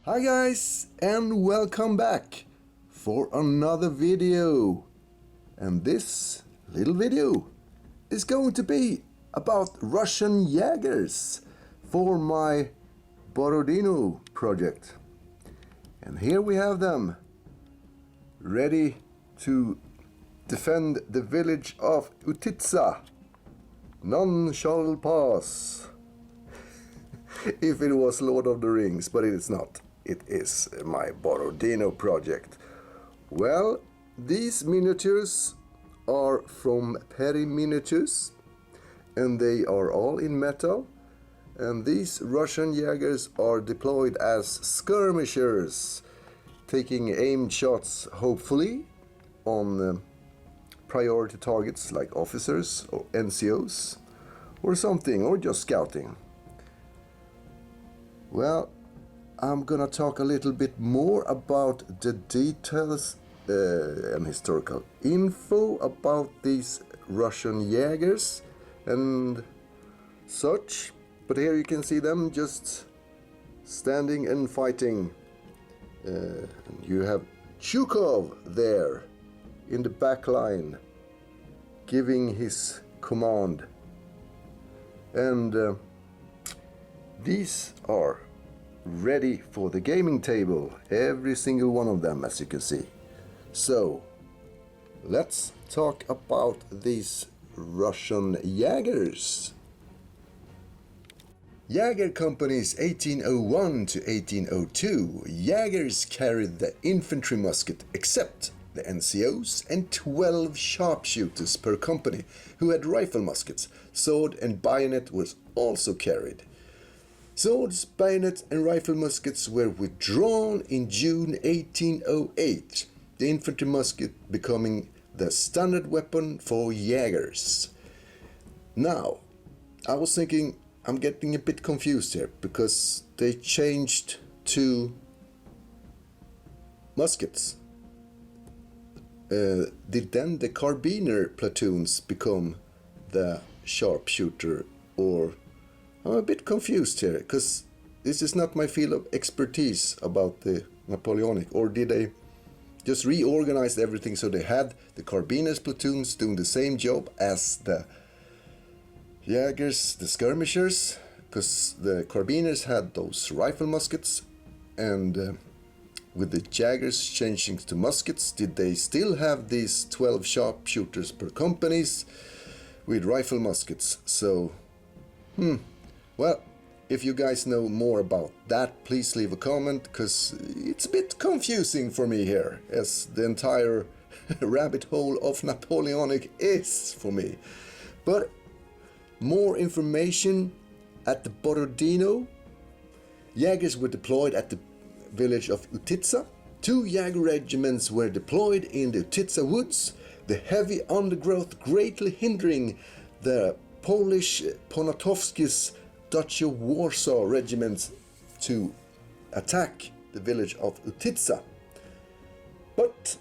Hi guys, and welcome back for another video. And this little video is going to be about Russian Jägers for my Borodino project. And here we have them, ready to defend the village of Utitsa. None shall pass. If it was Lord of the Rings, but it is not. It is my Borodino project. Well, these miniatures are from Perrry Miniatures, and they are all in metal. And these Russian Jägers are deployed as skirmishers, taking aimed shots, hopefully, on priority targets like officers or NCOs or something, or just scouting. Well, I'm gonna talk a little bit more about the details and historical info about these Russian Jägers and such. But here you can see them just standing and fighting. You have Chukov there in the back line giving his command. And these are ready for the gaming table, every single one of them, as you can see. So let's talk about these Russian Jägers. Jäger companies 1801 to 1802. Jägers carried the infantry musket except the NCOs and 12 sharpshooters per company who had rifle muskets. Sword and bayonet was also carried. Swords, bayonet and rifle muskets were withdrawn in June 1808, the infantry musket becoming the standard weapon for Jägers. Now, I was thinking, I'm getting a bit confused here, because they changed to muskets. Did then the carbiner platoons become the sharpshooter, or... I'm a bit confused here, because this is not my field of expertise about the Napoleonic. Or did they just reorganize everything so they had the carbiners platoons doing the same job as the Jägers, the skirmishers? Because the carbiners had those rifle muskets, and with the Jägers changing to muskets, did they still have these 12 sharpshooters per companies with rifle muskets? So, well, if you guys know more about that, please leave a comment, because it's a bit confusing for me here, as the entire rabbit hole of Napoleonic is for me. But more information at the Borodino. Jägers were deployed at the village of Utitsa. 2 Jäger regiments were deployed in the Utitsa woods, the heavy undergrowth greatly hindering the Polish Poniatowski's Duchy of Warsaw regiments to attack the village of Utitsa. But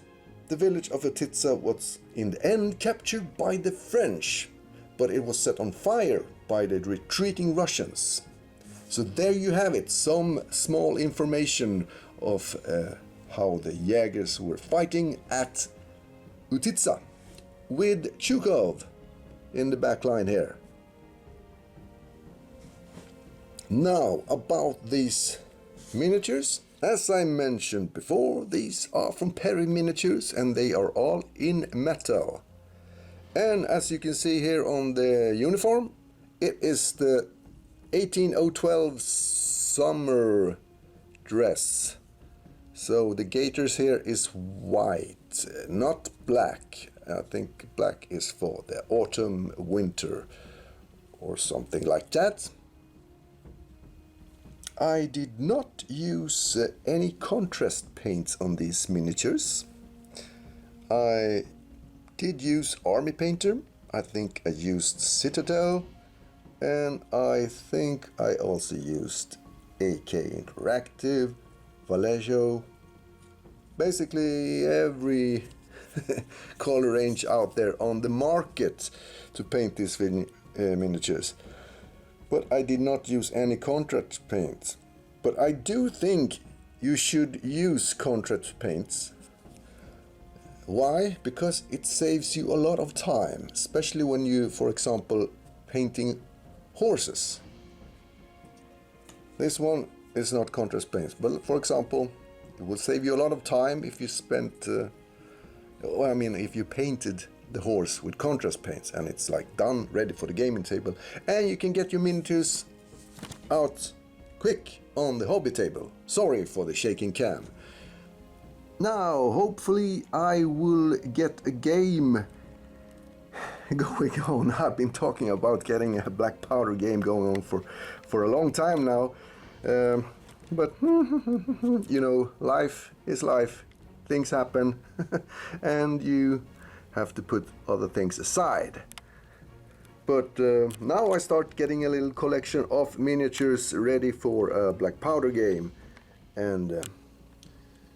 the village of Utitsa was in the end captured by the French, but it was set on fire by the retreating Russians. So there you have it, some small information of how the Jägers were fighting at Utitsa, with Chukov in the back line here. Now, about these miniatures. As I mentioned before, these are from Perrry Miniatures, and they are all in metal. And as you can see here on the uniform, it is the 18012 summer dress. So the gaiters here is white, not black. I think black is for the autumn, winter, or something like that. I did not use any contrast paints on these miniatures. I did use Army Painter. I think I used Citadel, and I think I also used AK Interactive, Vallejo, basically every color range out there on the market to paint these miniatures. But I did not use any contrast paint. But I do think you should use contrast paints. Why? Because it saves you a lot of time, especially when you, for example, painting horses. This one is not contrast paints, but for example, it will save you a lot of time if you spent, if you painted the horse with contrast paints and it's like done, ready for the gaming table, and you can get your miniatures out quick on the hobby table. Sorry for the shaking cam. Now, hopefully I will get a game going on. I've been talking about getting a black powder game going on for a long time now. But, you know, life is life. Things happen. And you have to put other things aside. But now I start getting a little collection of miniatures ready for a black powder game. And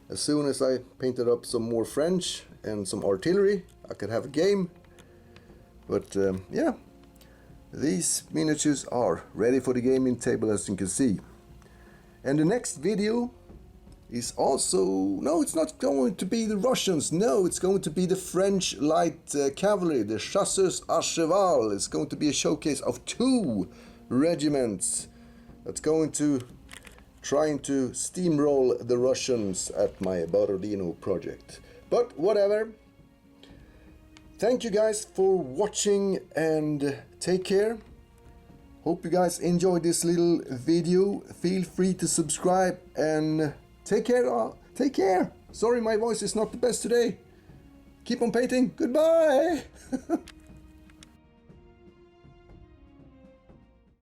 as soon as I painted up some more French and some artillery, I could have a game. But yeah, these miniatures are ready for the gaming table, as you can see. And the next video is also, no, it's not going to be the Russians, no, it's going to be the French light cavalry, the Chasseurs à Cheval. It's going to be a showcase of 2 regiments that's going to trying to steamroll the Russians at my Borodino project. But whatever. Thank you guys for watching and take care. Hope you guys enjoyed this little video. Feel free to subscribe and take care. Take care. Sorry, my voice is not the best today. Keep on painting. Goodbye.